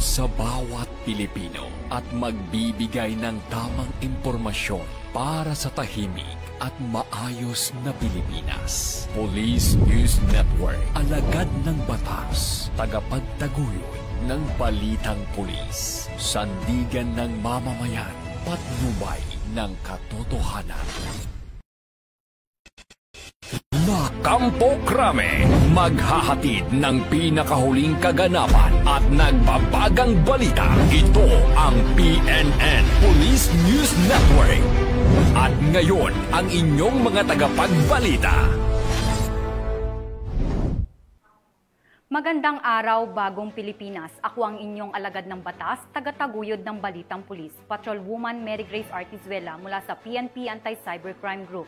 sa bawat Pilipino at magbibigay ng tamang impormasyon para sa tahimik at maayos na Pilipinas. Police News Network, alagad ng batas, tagapagtaguyod ng balitang pulis, sandigan ng mamamayan, patnubay ng katotohanan. Kampo Krame, maghahatid ng pinakahuling kaganapan at nagbabagang balita. Ito ang PNN Police News Network. At ngayon, ang inyong mga tagapagbalita. Magandang araw, bagong Pilipinas. Ako ang inyong alagad ng batas, tagataguyod ng Balitang Pulis, Patrolwoman Mary Grace Artizuela mula sa PNP Anti-Cybercrime Group.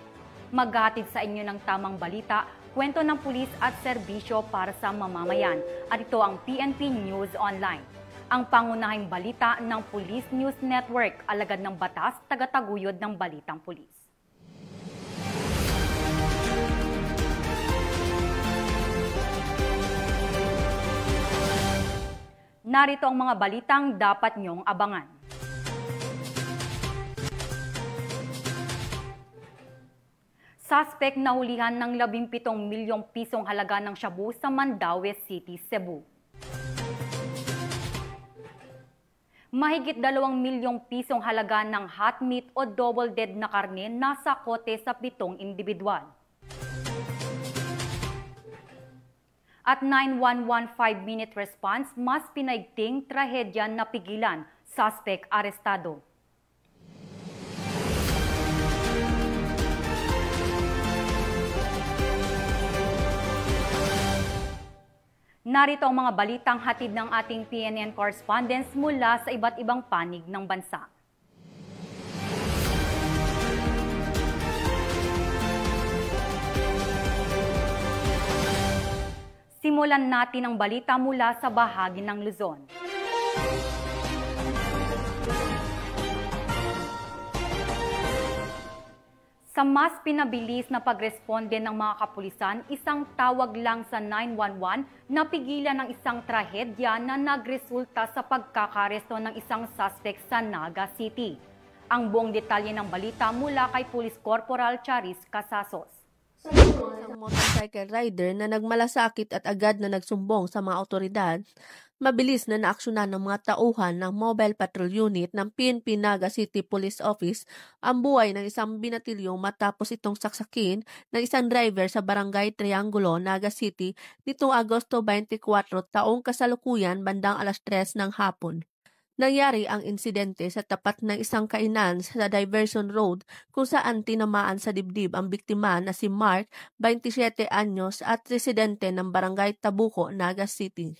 Maghahatid sa inyo ng tamang balita, kwento ng pulis at serbisyo para sa mamamayan. At ito ang PNP News Online. Ang pangunahing balita ng Police News Network, alagad ng batas, tagataguyod ng Balitang Pulis. Narito ang mga balitang dapat niyong abangan. Suspect na hulihan ng 17 milyong pisong halaga ng shabu sa Mandaue City, Cebu. Mahigit 2 milyong pisong halaga ng hot meat o double dead na karne nasa kote sa 7 individual. At 911 5-minute response, mas pinaigting trahedya na pigilan, suspect arestado. Narito ang mga balitang hatid ng ating PNN correspondents mula sa iba't ibang panig ng bansa. Simulan natin ang balita mula sa bahagi ng Luzon. Sa mas pinabilis na pagresponde ng mga kapulisan, isang tawag lang sa 911 napigilan ng isang trahedya na nagresulta sa pagkakaresto ng isang suspect sa Naga City. Ang buong detalye ng balita mula kay Police Corporal Charis Casasos. Isang motorcycle rider na nagmalasakit at agad na nagsumbong sa mga otoridad, mabilis na naaksyonan ng mga tauhan ng Mobile Patrol Unit ng PNP Naga City Police Office ang buhay ng isang binatilyong matapos itong saksakin ng isang driver sa Barangay Triangulo, Naga City nitong Agosto 24 taong kasalukuyan bandang 3:00 ng hapon. Nangyari ang insidente sa tapat ng isang kainan sa Diversion Road kung saan tinamaan sa dibdib ang biktima na si Mark, 27 anyos at residente ng Barangay Tabuco, Naga City.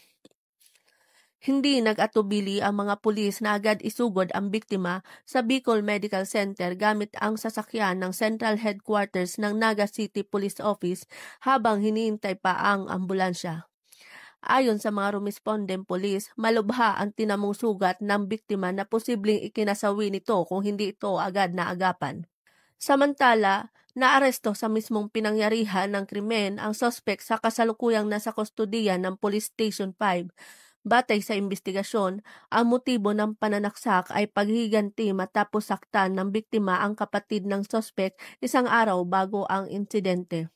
Hindi nag-atubili ang mga pulis na agad isugod ang biktima sa Bicol Medical Center gamit ang sasakyan ng Central Headquarters ng Naga City Police Office habang hinihintay pa ang ambulansya. Ayon sa mga rumespondeng pulis, malubha ang tinamong sugat ng biktima na posibleng ikinasawi nito kung hindi ito agad naagapan. Samantala, naaresto sa mismong pinangyarihan ng krimen ang suspect sa kasalukuyang nasa kustodiya ng Police Station 5. Batay sa investigasyon, ang motibo ng pananaksak ay paghiganti matapos saktan ng biktima ang kapatid ng suspect isang araw bago ang insidente.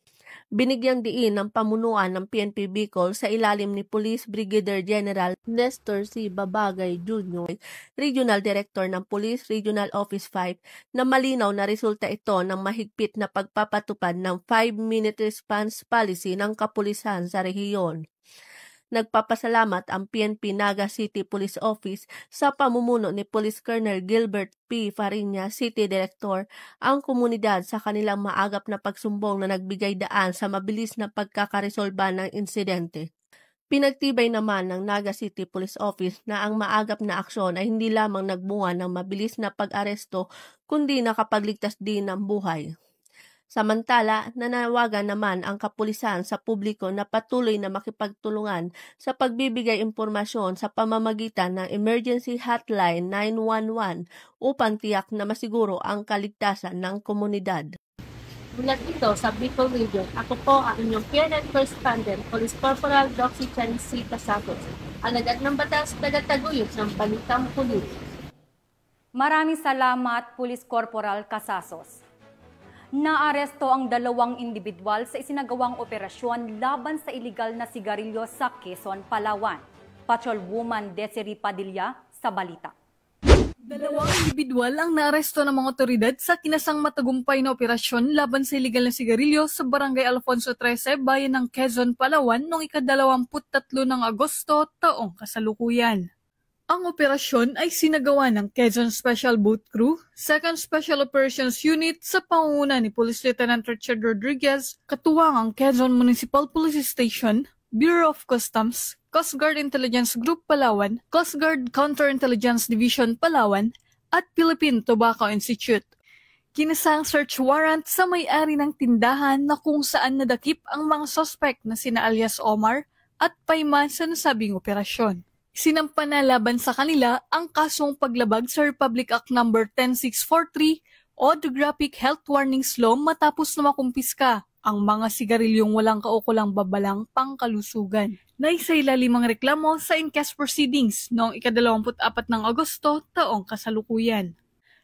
Binigyang diin ng pamunuan ng PNP Bicol sa ilalim ni Police Brigadier General Nestor C. Babagay Jr., Regional Director ng Police Regional Office 5, na malinaw na resulta ito ng mahigpit na pagpapatupad ng 5-minute response policy ng kapulisan sa rehiyon. Nagpapasalamat ang PNP Naga City Police Office sa pamumuno ni Police Colonel Gilbert P. Fariña, City Director, ang komunidad sa kanilang maagap na pagsumbong na nagbigay daan sa mabilis na pagkakaresolba ng insidente. Pinagtibay naman ng Naga City Police Office na ang maagap na aksyon ay hindi lamang nagbunga ng mabilis na pag-aresto kundi nakapagligtas din ng buhay. Samantala, nanawagan naman ang kapulisan sa publiko na patuloy na makipagtulungan sa pagbibigay impormasyon sa pamamagitan ng Emergency Hotline 911 upang tiyak na masiguro ang kaligtasan ng komunidad. Mula dito sa Bicol Region, ako po ang inyong PNN correspondent, Police Corporal Doxy Charis C. Casasos. alagad ng batas tagataguyod ng balitang pulis. Maraming salamat, Police Corporal Casasos. Naaresto ang 2 individual sa isinagawang operasyon laban sa iligal na sigarilyo sa Quezon, Palawan. Patrolwoman Desiree Padilla sa balita. 2 individual ang naaresto ng mga otoridad sa kinasang matagumpay na operasyon laban sa iligal na sigarilyo sa Barangay Alfonso 13, bayan ng Quezon, Palawan noong ika-23 ng Agosto taong kasalukuyan. Ang operasyon ay sinagawa ng Quezon Special Boat Crew, 2nd Special Operations Unit sa pangunguna ni Police Lieutenant Richard Rodriguez, katuwang ang Quezon Municipal Police Station, Bureau of Customs, Coast Guard Intelligence Group Palawan, Coast Guard Counterintelligence Division Palawan, at Philippine Tobacco Institute. Kinasang search warrant sa may-ari ng tindahan na kung saan nadakip ang mga suspect na sina alias Omar at Payman sa nasabing operasyon. Sinampa na laban sa kanila ang kasong paglabag sa Republic Act No. 10643 o The Graphic Health Warnings Law matapos na makumpiska ang mga sigarilyong walang kaukulang babalang pangkalusugan. Naisailalim ang reklamo sa in-case proceedings noong ika-24 ng Agosto taong kasalukuyan.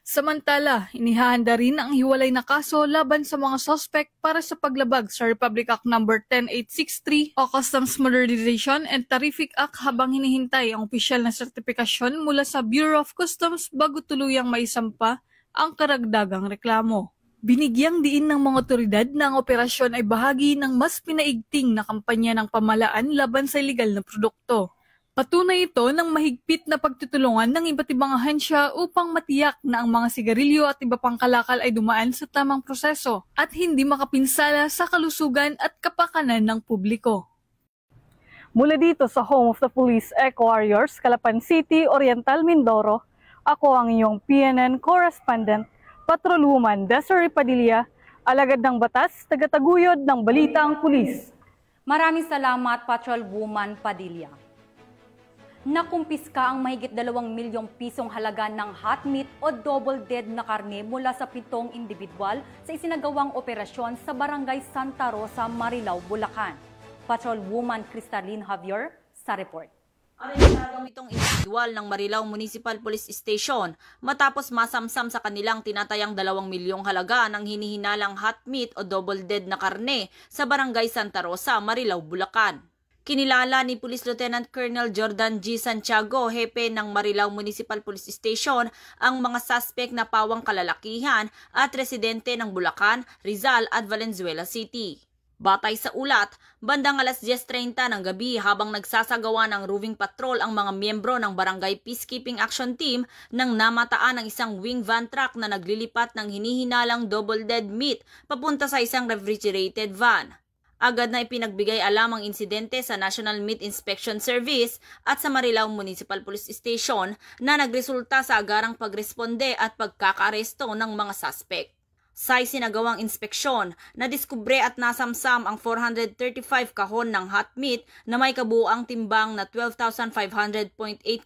Samantala, inihahanda rin ang hiwalay na kaso laban sa mga suspect para sa paglabag sa Republic Act No. 10863 o Customs Modernization and Tarific Act habang hinihintay ang opisyal na sertipikasyon mula sa Bureau of Customs bago tuluyang maisampa ang karagdagang reklamo. Binigyang diin ng mga otoridad na ang operasyon ay bahagi ng mas pinaigting na kampanya ng pamahalaan laban sa iligal na produkto. Patunay ito ng mahigpit na pagtutulungan ng iba't ibang ahensya upang matiyak na ang mga sigarilyo at iba pang kalakal ay dumaan sa tamang proseso at hindi makapinsala sa kalusugan at kapakanan ng publiko. Mula dito sa Home of the Police Eco Warriors, Calapan City, Oriental Mindoro, ako ang iyong PNN correspondent, Patrolwoman Desiree Padilla, alagad ng batas, tagataguyod ng balitang pulis. Maraming salamat, Patrolwoman Padilla. Nakumpiska ang mahigit 2 milyong pisong halaga ng hot meat o double dead na karne mula sa 7 individual sa isinagawang operasyon sa Barangay Santa Rosa, Marilao, Bulacan. Patrolwoman Cristalyn Javier sa report. Arestado itong individual ng Marilao Municipal Police Station matapos masamsam sa kanilang tinatayang 2 milyong halaga ng hinihinalang hot meat o double dead na karne sa Barangay Santa Rosa, Marilao, Bulacan. Kinilala ni Police Lieutenant Colonel Jordan G. Santiago, hepe ng Marilao Municipal Police Station, ang mga suspect na pawang kalalakihan at residente ng Bulacan, Rizal at Valenzuela City. Batay sa ulat, bandang alas 10:30 ng gabi habang nagsasagawa ng roving patrol ang mga miyembro ng Barangay Peacekeeping Action Team nang namataan ng isang wing van truck na naglilipat ng hinihinalang double dead meat papunta sa isang refrigerated van. Agad na ipinagbigay alam ang insidente sa National Meat Inspection Service at sa Marilao Municipal Police Station na nagresulta sa agarang pagresponde at pagkakaaresto ng mga suspect. Sa isinagawang inspeksyon, nadiskubre at nasamsam ang 435 kahon ng hot meat na may kabuuang timbang na 12,500.8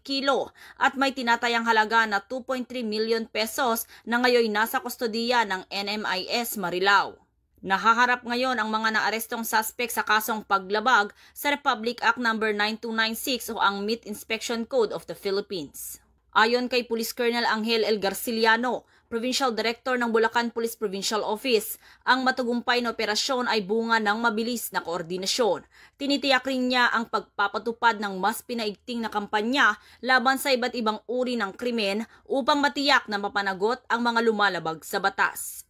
kilo at may tinatayang halaga na 2.3 million pesos na ngayon nasa kustodiya ng NMIS Marilao. Nahaharap ngayon ang mga naarestong suspect sa kasong paglabag sa Republic Act No. 9296 o ang Meat Inspection Code of the Philippines. Ayon kay Police Colonel Angel L. Garciliano, Provincial Director ng Bulacan Police Provincial Office, ang matagumpay na operasyon ay bunga ng mabilis na koordinasyon. Tinitiyak rin niya ang pagpapatupad ng mas pinaigting na kampanya laban sa iba't ibang uri ng krimen upang matiyak na mapanagot ang mga lumalabag sa batas.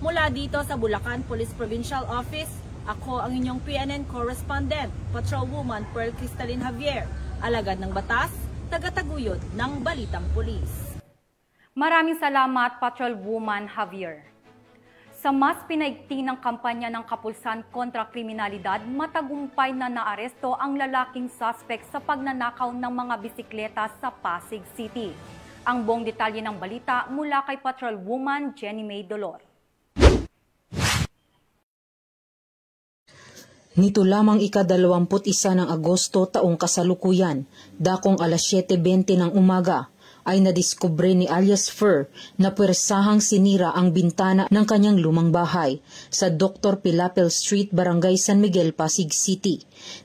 Mula dito sa Bulacan Police Provincial Office, ako ang inyong PNN correspondent, Patrolwoman Pearl Cristalyn Javier, alagad ng batas, tagataguyod ng balitang pulis. Maraming salamat, Patrolwoman Javier. Sa mas pinaigting ng kampanya ng Kapulsan kontra Kriminalidad, matagumpay na naaresto ang lalaking suspect sa pagnanakaw ng mga bisikleta sa Pasig City. Ang buong detalye ng balita mula kay Patrolwoman Jenny May Dolor. Nito lamang ika-21 ng Agosto taong kasalukuyan, dakong alas 7:20 ng umaga, ay nadiskubre ni alias Fur na pwersahang sinira ang bintana ng kanyang lumang bahay sa Dr. Pilapil Street, Barangay San Miguel, Pasig City.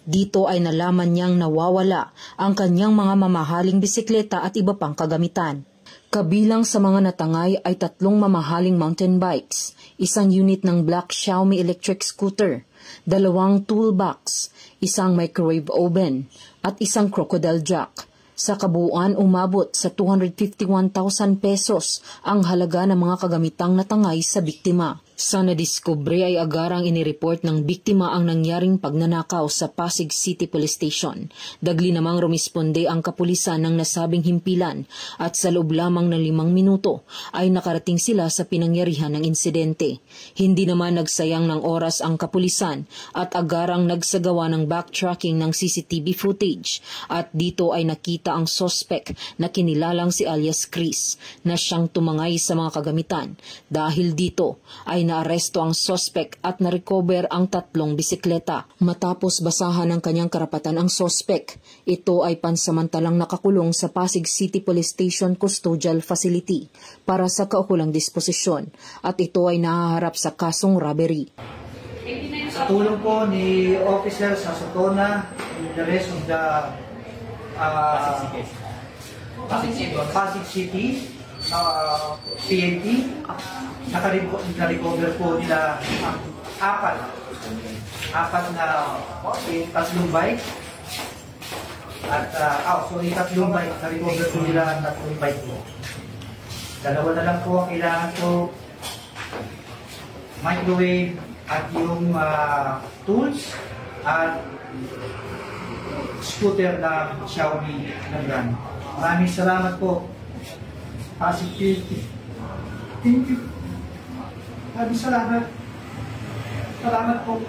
Dito ay nalaman niyang nawawala ang kanyang mga mamahaling bisikleta at iba pang kagamitan. Kabilang sa mga natangay ay 3 mamahaling mountain bikes, 1 unit ng black Xiaomi electric scooter, 2 toolbox, 1 microwave oven, at 1 crocodile jack. Sa kabuuan, umabot sa 251,000 pesos ang halaga ng mga kagamitang natangay sa biktima. Sa nadiskubre ay agarang inireport ng biktima ang nangyaring pagnanakaw sa Pasig City Police Station. Dagli namang rumisponde ang kapulisan ng nasabing himpilan at sa loob lamang ng 5 minuto ay nakarating sila sa pinangyarihan ng insidente. Hindi naman nagsayang ng oras ang kapulisan at agarang nagsagawa ng backtracking ng CCTV footage at dito ay nakita ang sospek na kinilalang si alias Chris na siyang tumangay sa mga kagamitan. Dahil dito ay naaresto ang sospek at na-recover ang 3 bisikleta. Matapos basahan ng kanyang karapatan ang sospek, ito ay pansamantalang nakakulong sa Pasig City Police Station Custodial Facility para sa kaukulang disposisyon at ito ay nahaharap sa kasong robbery. Sa tulong po ni Officer Sasotona, the rest of the Pasig City, PNP, na-recover po nila apat na 3 bike at 3 bike, na-recover po nila 3 bike po. 2 na lang po ang kailangan po, microwave at yung tools at scooter na Xiaomi na brand. Maraming salamat po. Pasig City. Thank you. Maraming salamat. Salamat po.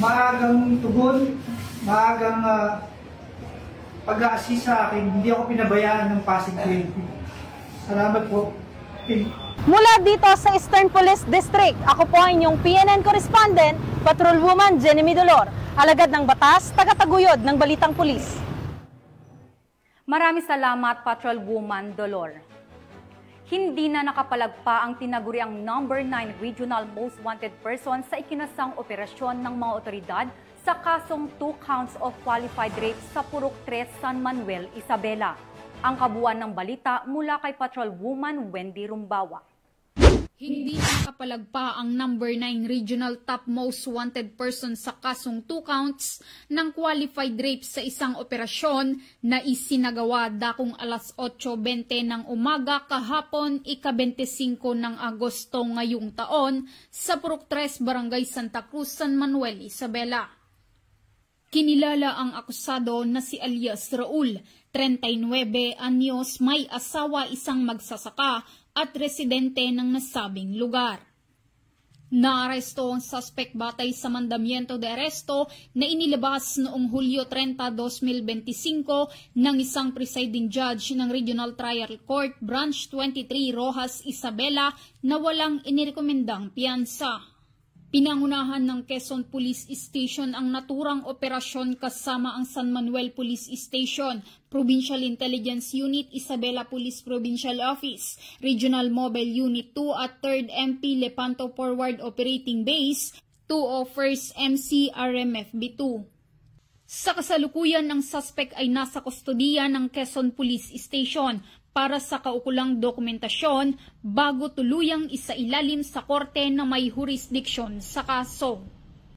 Maagang tugon, maagang pag-assist sa akin. Hindi ako pinabayaan ng Pasig City. Salamat po. Thank you. Mula dito sa Eastern Police District, ako po ang inyong PNN correspondent, Patrolwoman Jenny Midolor, alagad ng batas, tagataguyod ng Balitang Pulis. Maraming salamat, Patrolwoman Dolor. Hindi na nakapalagpa ang tinaguriang number 9 Regional Most Wanted Person sa ikinasang operasyon ng mga otoridad sa kasong 2 counts of qualified rape sa Purok 3, San Manuel, Isabela. Ang kabuuan ng balita mula kay Patrolwoman Wendy Rumbawa. Hindi nakapalagpa ang number 9 Regional Top Most Wanted Person sa kasong 2 counts ng qualified rape sa isang operasyon na isinagawa dakong alas 8:20 ng umaga kahapon ika-25 ng Agosto ngayong taon sa Purok 3, Barangay Santa Cruz, San Manuel, Isabela. Kinilala ang akusado na si alias Raul, 39 anyos, may asawa, isang magsasaka at residente ng nasabing lugar. Naaresto ang suspect batay sa mandamiento de aresto na inilabas noong Hulyo 30, 2025 ng isang presiding judge ng Regional Trial Court Branch 23 Rojas, Isabela na walang inirekomendang piyansa. Pinangunahan ng Quezon Police Station ang naturang operasyon kasama ang San Manuel Police Station, Provincial Intelligence Unit, Isabela Police Provincial Office, Regional Mobile Unit 2 at 3rd MP Lepanto Forward Operating Base, 201st MC RMFB2. Sa kasalukuyan, ang suspect ay nasa kustodiya ng Quezon Police Station para sa kaukulang dokumentasyon bago tuluyang isailalim sa korte na may jurisdiksyon sa kaso.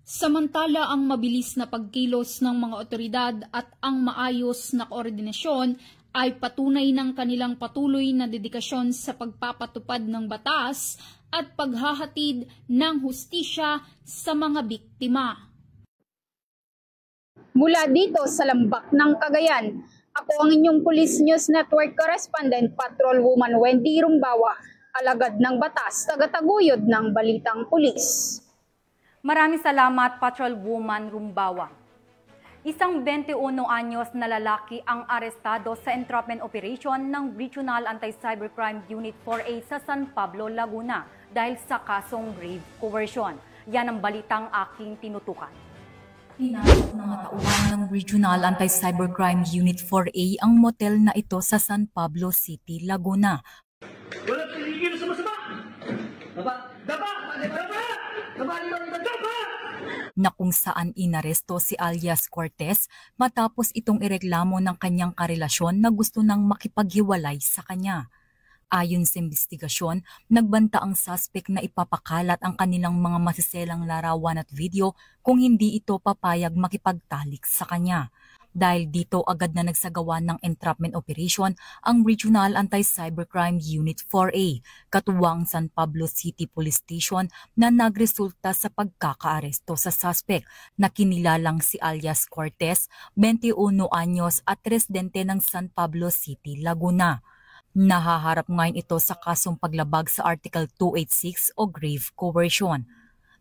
Samantala, ang mabilis na pagkilos ng mga otoridad at ang maayos na koordinasyon ay patunay ng kanilang patuloy na dedikasyon sa pagpapatupad ng batas at paghahatid ng hustisya sa mga biktima. Mula dito sa Lambak ng Cagayan, ako ang inyong Police News Network correspondent, Patrolwoman Wendy Rumbawa, alagad ng batas, tagataguyod ng Balitang Pulis. Maraming salamat, Patrolwoman Rumbawa. Isang 21 anyos na lalaki ang arestado sa entrapment operation ng Regional Anti-Cybercrime Unit 4A sa San Pablo, Laguna dahil sa kasong grave coercion. Yan ang balitang aking tinutukan. Pinasok ng mga tauhan ng Regional Anti-Cybercrime Unit 4A ang motel na ito sa San Pablo City, Laguna. Walang piligil sa masama! Na kung saan inaresto si alias Cortez matapos itong ireklamo ng kanyang karelasyon na gusto nang makipaghiwalay sa kanya. Ayon sa investigasyon, nagbanta ang suspect na ipapakalat ang kanilang mga masiselang larawan at video kung hindi ito papayag makipagtalik sa kanya. Dahil dito agad na nagsagawa ng entrapment operation ang Regional Anti-Cybercrime Unit 4A, katuwang San Pablo City Police Station na nagresulta sa pagkakaaresto sa suspect na kinilalang si alias Cortez, 21 anyos at residente ng San Pablo City, Laguna. Nahaharap ngayon ito sa kasong paglabag sa Article 286 o grave coercion.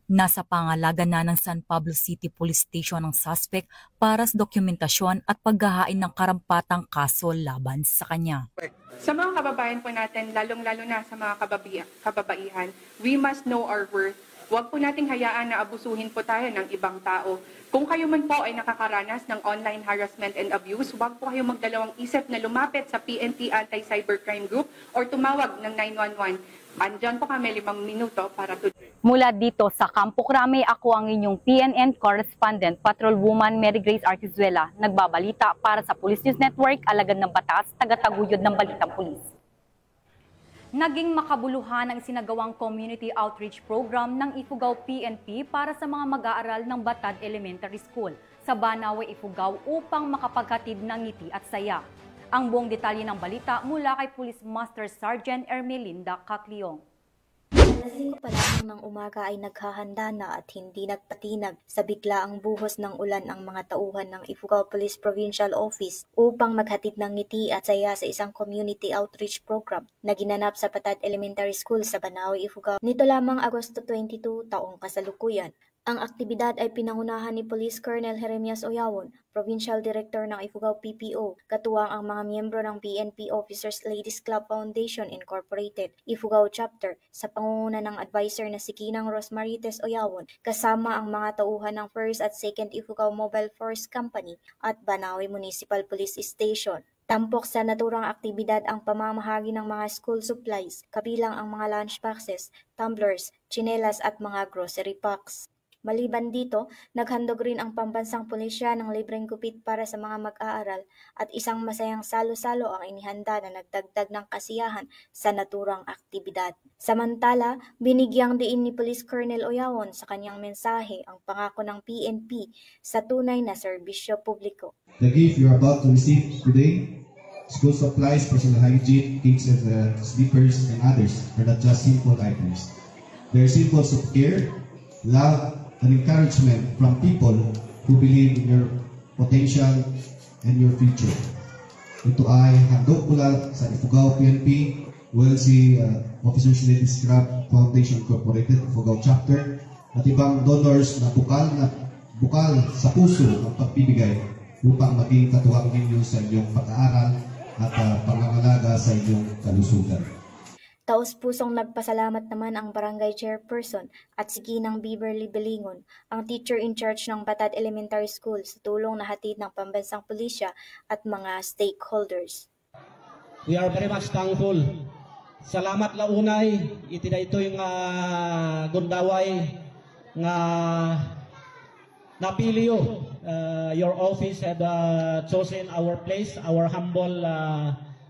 Nasa pangalaga na ng San Pablo City Police Station ang suspect para sa dokumentasyon at paghahain ng karampatang kaso laban sa kanya. Sa mga kababayan po natin, lalong-lalo na sa mga kababaihan, we must know our worth. Huwag po nating hayaan na abusuhin po tayo ng ibang tao. Kung kayo man po ay nakakaranas ng online harassment and abuse, huwag po kayo magdalawang isip na lumapit sa PNP Anti-Cybercrime Group or tumawag ng 911. Andyan po kami 5 minuto para Mula dito sa Campo Crame, ako ang inyong PNN correspondent, Patrolwoman Mary Grace Artizuela, nagbabalita para sa Police News Network, alagad ng batas, tagataguyod ng Balitang Pulis. Naging makabuluhan ang sinagawang community outreach program ng Ifugao PNP para sa mga mag-aaral ng Batad Elementary School sa Banawe, Ifugao upang makapaghatid ng ngiti at saya. Ang buong detalye ng balita mula kay Police Master Sergeant Ermelinda Cacliong. Alas 5 pa lamang ng umaga ay naghahanda na at hindi nagpatinag sa biglaang buhos ng ulan ang mga tauhan ng Ifugao Police Provincial Office upang maghatid ng ngiti at saya sa isang community outreach program na ginanap sa Batad Elementary School sa Banawe, Ifugao nito lamang Agosto 22 taong kasalukuyan. Ang aktibidad ay pinangunahan ni Police Colonel Jeremias Oyawon, Provincial Director ng Ifugao PPO, katuwang ang mga miyembro ng PNP Officers Ladies Club Foundation Incorporated, Ifugao Chapter, sa pangunguna ng advisor na si Kinang Rosmarites Oyawon, kasama ang mga tauhan ng 1st at 2nd Ifugao Mobile Force Company at Banawe Municipal Police Station. Tampok sa naturang aktibidad ang pamamahagi ng mga school supplies, kabilang ang mga lunch boxes, tumblers, tsinelas at mga grocery packs. Maliban dito, naghandog rin ang pambansang pulisya ng libreng gupit para sa mga mag-aaral at isang masayang salo-salo ang inihanda na nagdagdag ng kasiyahan sa naturang aktibidad. Samantala, binigyang diin ni Police Colonel Oyawon sa kanyang mensahe ang pangako ng PNP sa tunay na serbisyo publiko. The gift you are about to receive today, school supplies, personal hygiene, cakes and slippers and others are not just simple items. They are symbols of care, love, and encouragement from people who believe in your potential and your future. Ito ay handog mula sa Ifugao PNP, WLC Officers Ladies Club Foundation Incorporated, Ifugao Chapter, at ibang donors na bukal sa puso ang pagbibigay upang maging katuwang ninyo sa inyong pag-aaral at pangangalaga sa inyong kalusugan. Taos-pusong nagpasalamat naman ang Barangay Chairperson at si Ginang Beverly Belingon, ang teacher in charge ng Batad Elementary School sa tulong na hatid ng pambansang pulisya at mga stakeholders. We are very much thankful. Salamat launay, ito yung gundaway nga napiliyo. Your office had chosen our place, our humble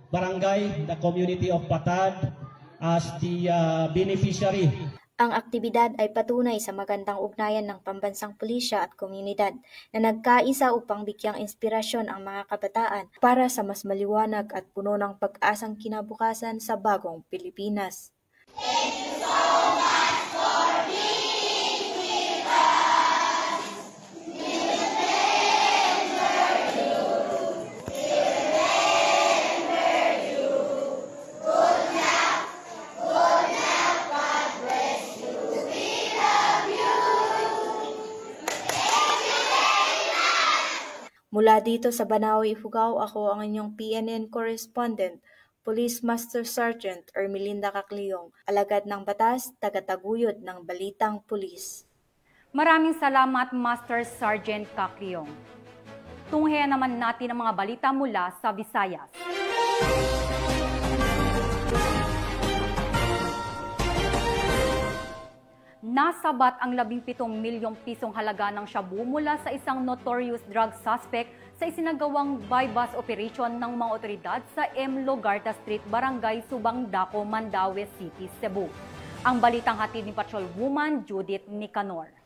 barangay, the community of Batad, as the beneficiary. Ang aktibidad ay patunay sa magandang ugnayan ng pambansang pulisya at komunidad na nagkaisa upang bigyang inspirasyon ang mga kabataan para sa mas maliwanag at puno ng pag-asang kinabukasan sa bagong Pilipinas. Thank you so much for being with us. Mula dito sa Banawe, Ifugao, ako ang inyong PNN correspondent, Police Master Sergeant Ermelinda Cacliong, alagad ng batas, tagataguyod ng Balitang Pulis. Maraming salamat, Master Sergeant Kakriong. Tunghayan naman natin ang mga balita mula sa Visayas. Nasabat ang 17 milyong pisong halaga ng shabu mula sa isang notorious drug suspect sa isinagawang buy-bust operation ng mga otoridad sa M. Logarta Street, Barangay Subang Dako, Mandaue City, Cebu. Ang balitang hatid ni Patrolwoman Judith Nicanor.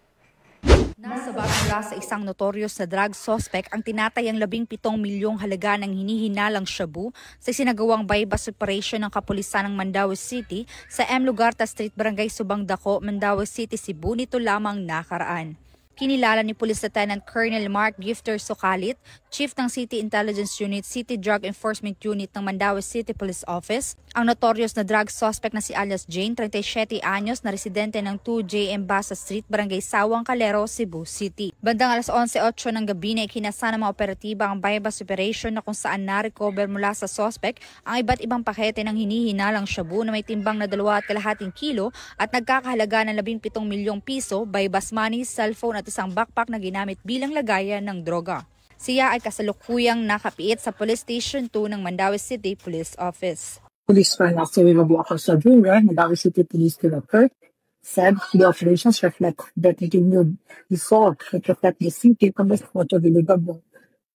Nasabat mula sa isang notorious na drug suspect ang tinatayang 17 milyong halaga ng hinihinalang shabu sa sinagawang buy-bust operation ng kapulisan ng Mandaue City sa M. Logarta Street, Barangay Subang Dako, Mandaue City, Cebu nito lamang nakaraan. Kinilala ni Police Lieutenant Colonel Mark Gifter Sokalit, Chief ng City Intelligence Unit, City Drug Enforcement Unit ng Mandaue City Police Office, ang notorious na drug suspect na si alias Jane, 37 anyos, na residente ng 2J Embasa Street, Barangay Sawang Calero, Cebu City. Bandang alas 11:08 ng gabi na ikinasa ng mga operatiba ang buy-bust operation na kung saan na-recover mula sa suspect ang iba't ibang pakete ng hinihinalang shabu na may timbang na 2.5 kilo at nagkakahalaga ng 17 milyong piso, buy-bust money, cellphone at isang backpack na ginamit bilang lagayan ng droga. Siya ay kasalukuyang nakapiit sa Police Station 2 ng Mandaue City Police Office. Policeman Officer Mabuakal sa Junior, Mandaue City Police Director, said the operations reflect the continued result that reflect the city from the photo deliverable.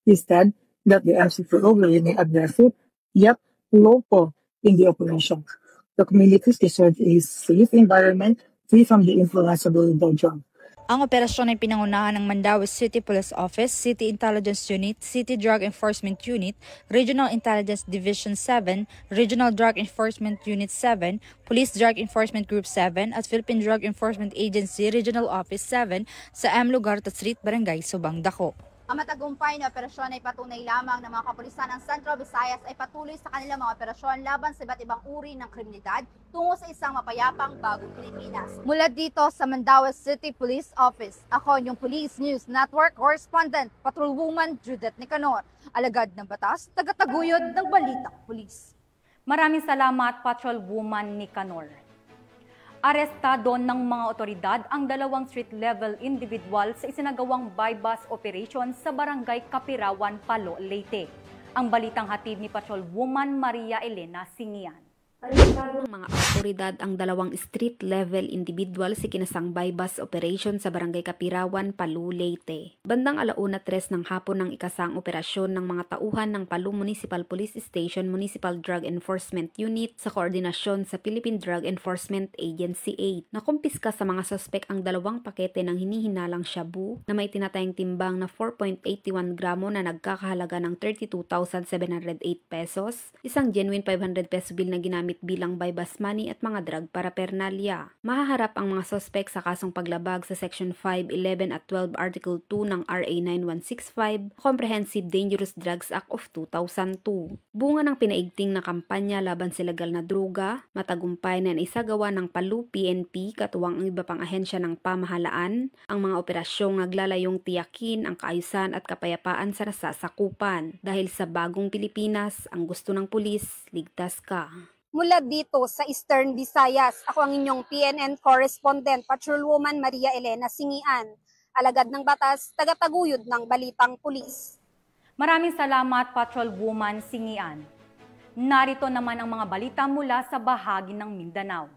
He said that the MCPO will remain aggressive yet local in the operation. The communities deserve a safe environment free from the influence of illegal drugs. Ang operasyon ay pinangunahan ng Mandaue City Police Office, City Intelligence Unit, City Drug Enforcement Unit, Regional Intelligence Division 7, Regional Drug Enforcement Unit 7, Police Drug Enforcement Group 7 at Philippine Drug Enforcement Agency Regional Office 7 sa M. Logarta Street, Barangay Subang Dako. Ang matagumpay na operasyon ay patunay lamang ng mga kapulisan ng Central Visayas ay patuloy sa kanilang mga operasyon laban sa iba't ibang uri ng kriminalidad tungo sa isang mapayapang bagong Pilipinas. Mula dito sa Mandaue City Police Office, ako yung Police News Network Correspondent, Patrolwoman Judith Nicanor, alagad ng batas, tagataguyod ng balitang pulis. Maraming salamat, Patrolwoman Nicanor. Arestado ng mga otoridad ang 2 street-level individual sa isinagawang buy-bust operation sa Barangay Kapirawan, Palo, Leyte. Ang balitang hatid ni Patrolwoman Maria Elena Singian. Arestado ng mga otoridad ang 2 street-level individual sa kinasang buy-bust operation sa Barangay Kapirawan, Palu, Leyte. Bandang 1:03 ng hapon ng ikasang operasyon ng mga tauhan ng Palu Municipal Police Station Municipal Drug Enforcement Unit sa koordinasyon sa Philippine Drug Enforcement Agency 8. Nakumpiska sa mga suspek ang 2 pakete ng hinihinalang shabu na may tinatayang timbang na 4.81 gramo na nagkakahalaga ng 32,708 pesos, isang genuine 500 peso bill na ginamit bilang buy-bust money at mga drug paraphernalia. Mahaharap ang mga suspek sa kasong paglabag sa Section 5, 11 at 12 Article 2 ng RA 9165, Comprehensive Dangerous Drugs Act of 2002. Bunga ng pinaigting na kampanya laban sa legal na droga, matagumpay na isagawa ng Palu PNP katuwang ang iba pang ahensya ng pamahalaan, ang mga operasyong naglalayong tiyakin ang kaayusan at kapayapaan sa nasasakupan. Dahil sa bagong Pilipinas, ang gusto ng pulis, ligtas ka. Mula dito sa Eastern Visayas, ako ang inyong PNN Correspondent, Patrolwoman Maria Elena Singian, alagad ng batas, tagataguyod ng balitang pulis. Maraming salamat, Patrolwoman Singian. Narito naman ang mga balita mula sa bahagi ng Mindanao.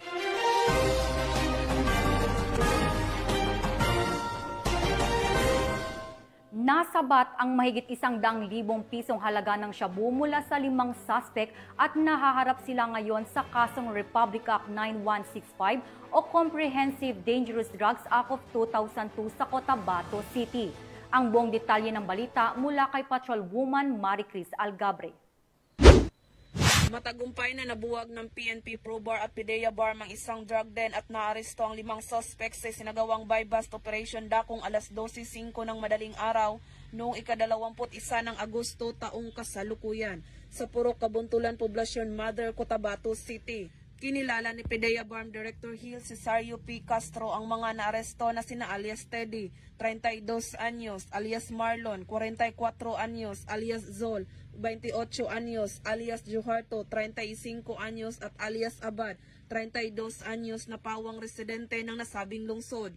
Nasabat ang mahigit 100,000 pisong halaga ng shabu mula sa 5 suspect at nahaharap sila ngayon sa kasong Republic Act 9165 o Comprehensive Dangerous Drugs Act of 2002 sa Cotabato City. Ang buong detalye ng balita mula kay Patrolwoman Maricris Algabre. Matagumpay na nabuwag ng PNP Probar at PDEA Barm ang isang drug den at naaresto ang 5 suspects sa sinagawang buy-bust operation dakong alas 12:05 ng madaling araw noong ika-21 ng Agosto taong kasalukuyan sa Purok Kabuntulan Poblasyon Mother, Cotabato City. Kinilala ni PDEA Barm Director Hill Cesario P. Castro ang mga naaresto na sina alias Teddy, 32 anyos, alias Marlon, 44 anyos, alias Zol, 28 anyos, alias Juharto, 35 anyos at alias Abad, 32 anyos na pawang residente ng nasabing lungsod.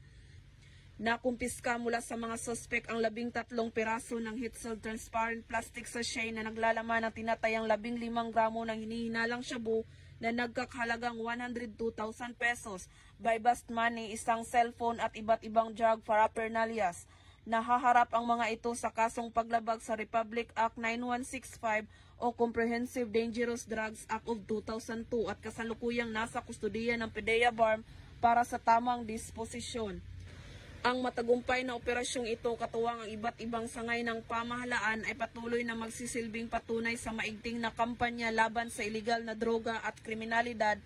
Nakumpiska mula sa mga suspek ang 13 piraso ng heat-sealed transparent plastic sachet na naglalaman ng tinatayang 15 gramo ng hinihinalang shabu na nagkakahalagang 102,000 pesos, by bust money, isang cellphone at iba't ibang drug paraphernalias. Nahaharap ang mga ito sa kasong paglabag sa Republic Act 9165 o Comprehensive Dangerous Drugs Act of 2002 at kasalukuyang nasa kustudiya ng PDEA BARM para sa tamang disposisyon. Ang matagumpay na operasyong ito, katuwang ang iba't ibang sangay ng pamahalaan, ay patuloy na magsisilbing patunay sa maigting na kampanya laban sa iligal na droga at kriminalidad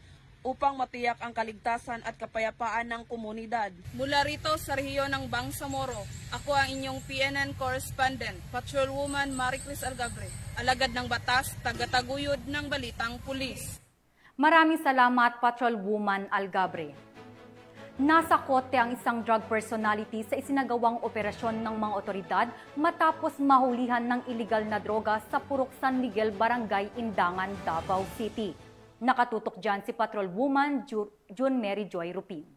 upang matiyak ang kaligtasan at kapayapaan ng komunidad. Mula rito sa rehiyon ng Bangsamoro, ako ang inyong PNN correspondent, Patrolwoman Maricris Algabre, alagad ng batas, tagataguyod ng balitang pulis. Maraming salamat, Patrolwoman Algabre. Nasa kote ang isang drug personality sa isinagawang operasyon ng mga otoridad matapos mahulihan ng iligal na droga sa Purok San Miguel, Barangay Indangan, Davao City. Nakatutok dyan si Patrolwoman June Mary Joy Rupin.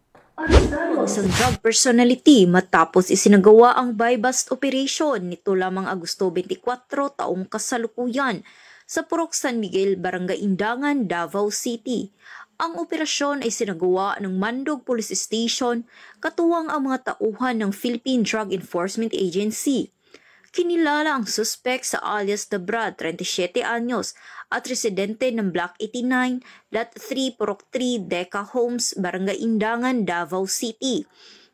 Isang drug personality matapos isinagawa ang buy-bust operation nito lamang Agosto 24 taong kasalukuyan sa Purok San Miguel, Barangay Indangan, Davao City. Ang operasyon ay sinagawa ng Mandog Police Station katuwang ang mga tauhan ng Philippine Drug Enforcement Agency. Kinilala ang suspect sa alias Dabrad, 37 anyos, at residente ng Block 89.3 Purok 3 Deca Homes, Barangay Indangan, Davao City.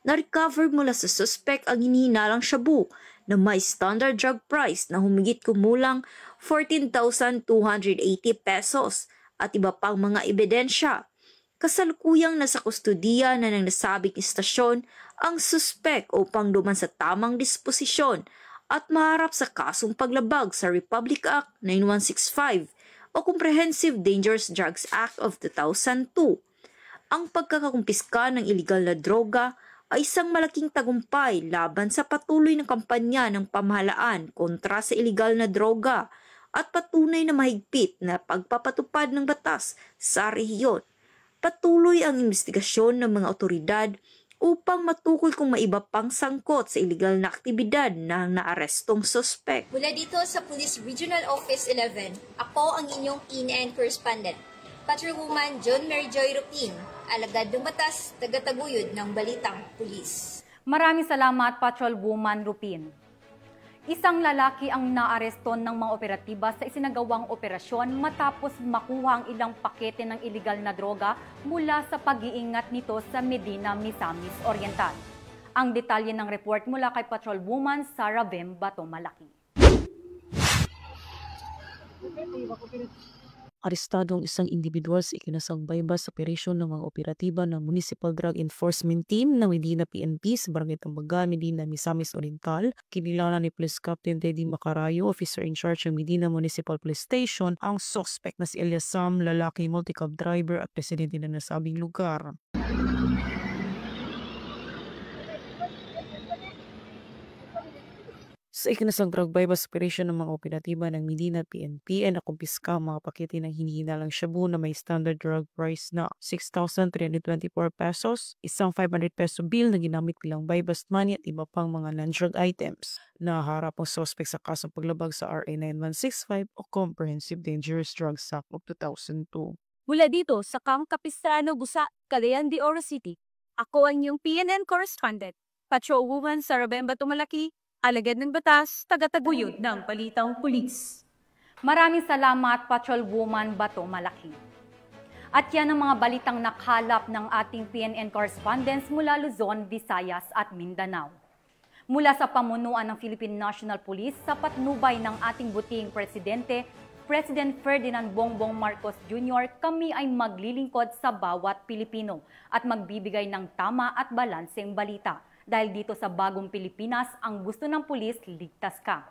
Na-recover mula sa suspect ang hinihinalang shabu na may standard drug price na humigit kumulang 14,280 pesos at iba pang mga ebidensya. Kasalukuyang nasa kustudiya na ng nasabing istasyon ang suspect upang duman sa tamang disposisyon at maharap sa kasong paglabag sa Republic Act 9165 o Comprehensive Dangerous Drugs Act of 2002. Ang pagkakakumpiska ng iligal na droga ay isang malaking tagumpay laban sa patuloy na kampanya ng pamahalaan kontra sa iligal na droga at patunay na mahigpit na pagpapatupad ng batas sa rehiyon. Patuloy ang investigasyon ng mga otoridad upang matukoy kung may iba pang sangkot sa iligal na aktibidad ng naarestong suspect. Mula dito sa Police Regional Office 11, ako ang inyong PNN correspondent, Patrolwoman June Mary Joy Rupin, alagad ng batas, tagataguyod ng balitang pulis. Maraming salamat, Patrolwoman Rupin. Isang lalaki ang naaresto ng mga operatiba sa isinagawang operasyon matapos makuha ang ilang pakete ng iligal na droga mula sa pag-iingat nito sa Medina, Misamis Oriental. Ang detalye ng report mula kay Patrolwoman Sara Bem Bato Malaki. Arestadong isang individual sa ikinasang buy-bust operation ng mga operatiba ng Municipal Drug Enforcement Team ng Medina PNP sa Barangay Tambaga, Medina, Misamis Oriental. Kinilala ni Police Captain Teddy Macarayo, officer in charge ng Medina Municipal Police Station, ang suspect na si Elias Sam, lalaki multi-cab driver at presidente ng nasabing lugar. Sa ikinasang drug buy-bust operation ng mga operatiba ng Medina PNP ay nakumpiska ang mga pakete ng hinihinalang shabu na may standard drug price na 6,324 pesos, isang 500 peso bill na ginamit bilang buy-bust money at iba pang mga non-drug items. Naharap ang suspect sa kasong paglabag sa RA 9165 o Comprehensive Dangerous Drugs Act of 2002. Mula dito sa Camp Capistrano, Busa, Cagayan de Oro City, ako ang iyong PNN correspondent, Patrolwoman Sara Bem Bato Malaki, alagad ng batas, tagataguyod ng balitang pulis. Maraming salamat, Patrolwoman Bato Malaki. At yan ang mga balitang nakalap ng ating PNN correspondents mula Luzon, Visayas at Mindanao. Mula sa pamunuan ng Philippine National Police sa patnubay ng ating butihing presidente, President Ferdinand Bongbong Marcos Jr., kami ay maglilingkod sa bawat Pilipino at magbibigay ng tama at balanseng balita. Dahil dito sa bagong Pilipinas, ang gusto ng pulis, ligtas ka.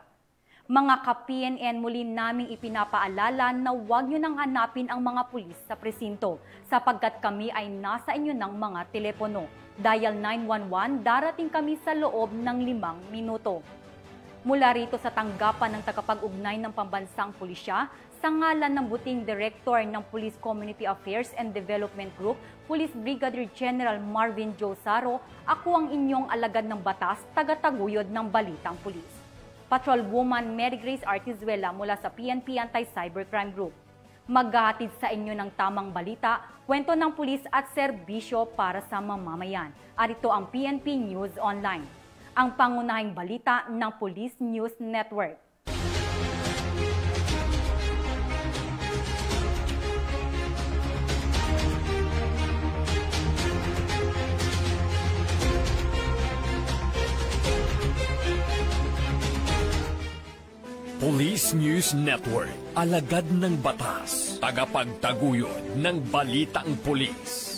Mga ka-PNN, muli naming ipinapaalala na huwag nyo nang hanapin ang mga pulis sa presinto sapagkat kami ay nasa inyo ng mga telepono. Dial 911, darating kami sa loob ng 5 minuto. Mula rito sa tanggapan ng tagapag-ugnay ng pambansang pulisya, Sa ngalan ng buting Director ng Police Community Affairs and Development Group, Police Brigadier General Marvin Josaro, ako ang inyong alagad ng batas, tagataguyod ng Balitang Pulis. Patrolwoman Mary Grace Artizuela mula sa PNP Anti-Cybercrime Group. Maghahatid sa inyo ng tamang balita, kwento ng pulis at serbisyo para sa mamamayan. At ito ang PNP News Online, ang pangunahing balita ng Police News Network. Police News Network, alagad ng batas, tagapagtaguyod ng balitang pulis.